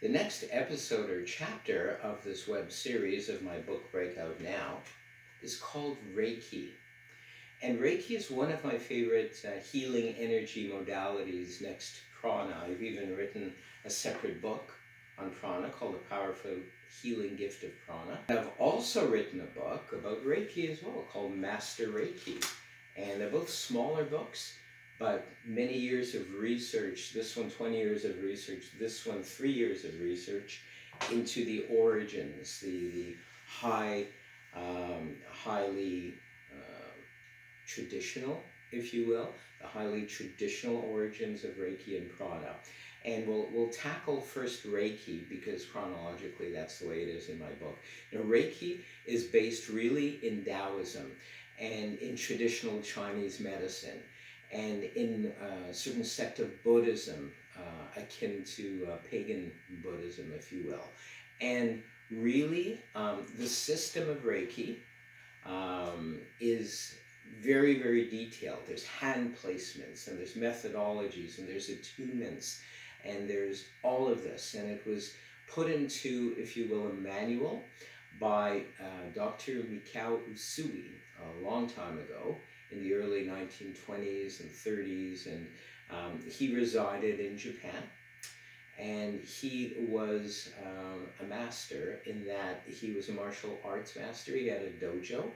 The next episode or chapter of this web series of my book Breakout Now is called Reiki. And Reiki is one of my favorite healing energy modalities next to prana. I've even written a separate book on prana called The Powerful Healing Gift of Prana. I've also written a book about Reiki as well called Master Reiki. And they're both smaller books, but many years of research. This one 20 years of research, this one 3 years of research into the origins, the highly traditional, if you will, the highly traditional origins of Reiki and prana. And we'll tackle first Reiki because chronologically that's the way it is in my book. Now, Reiki is based really in Taoism and in traditional Chinese medicine and in a certain sect of Buddhism, akin to pagan Buddhism, if you will. And really, the system of Reiki is very, very detailed. There's hand placements, and there's methodologies, and there's attunements, and there's all of this. And it was put into, if you will, a manual by Dr. Mikao Usui a long time ago in the early 1920s and 30s, and he resided in Japan. And he was a master in that he was a martial arts master. He had a dojo.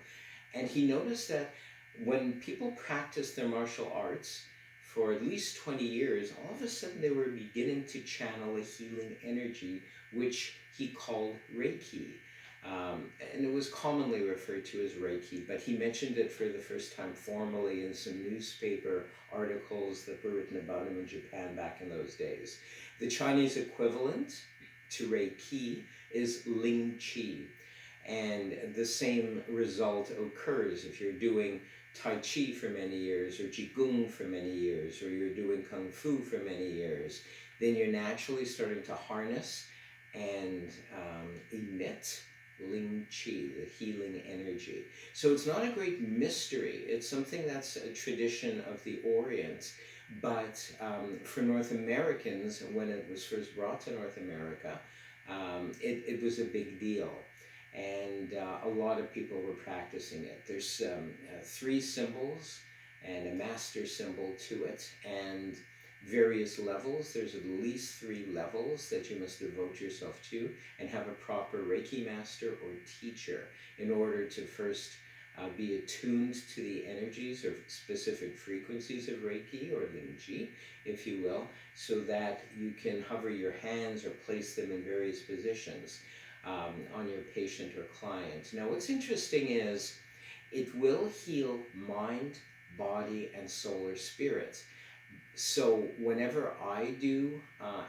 And he noticed that when people practiced their martial arts for at least 20 years, all of a sudden they were beginning to channel a healing energy, which he called Reiki. And it was commonly referred to as Reiki, but he mentioned it for the first time formally in some newspaper articles that were written about him in Japan back in those days. The Chinese equivalent to Reiki is Ling Chi, and the same result occurs if you're doing Tai Chi for many years, or Qigong for many years, or you're doing Kung Fu for many years. Then you're naturally starting to harness and emit Ling Chi, the healing energy. So it's not a great mystery. It's something that's a tradition of the Orient. But for North Americans, when it was first brought to North America, it was a big deal. And a lot of people were practicing it. There's 3 symbols and a master symbol to it, and various levels. There's at least 3 levels that you must devote yourself to and have a proper Reiki master or teacher in order to first be attuned to the energies or specific frequencies of Reiki or Ling Chi, if you will, so that you can hover your hands or place them in various positions on your patient or client. Now, what's interesting is it will heal mind, body, and soul or spirit. So whenever I do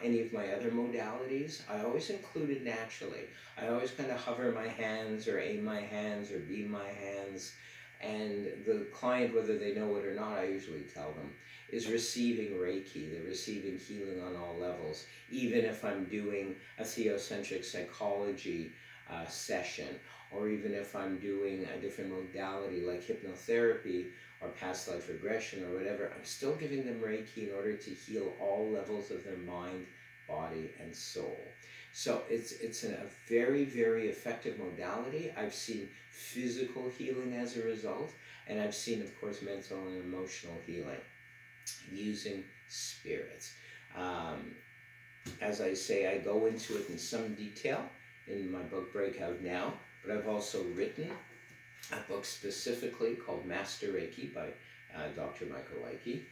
any of my other modalities, I always include it naturally. I always kind of hover my hands or aim my hands or beam my hands. And the client, whether they know it or not, I usually tell them, is receiving Reiki. They're receiving healing on all levels. Even if I'm doing a theocentric psychology session, or even if I'm doing a different modality like hypnotherapy or past life regression or whatever, I'm still giving them Reiki in order to heal all levels of their mind, body, and soul. So it's a very, very effective modality. I've seen physical healing as a result, and I've seen, of course, mental and emotional healing using spirits. As I say, I go into it in some detail in my book Breakout Now, but I've also written a book specifically called Master Reiki by Dr. Michael Reiki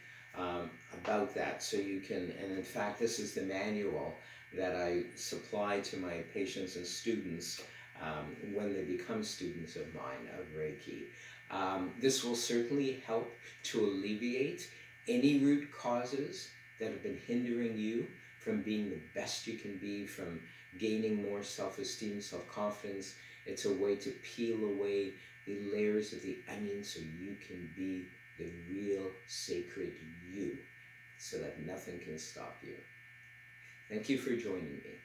about that. So you can, and in fact, this is the manual that I supply to my patients and students when they become students of mine of Reiki. This will certainly help to alleviate any root causes that have been hindering you from being the best you can be, from gaining more self-esteem, self-confidence. It's a way to peel away the layers of the onion so you can be the real sacred you, so that nothing can stop you. Thank you for joining me.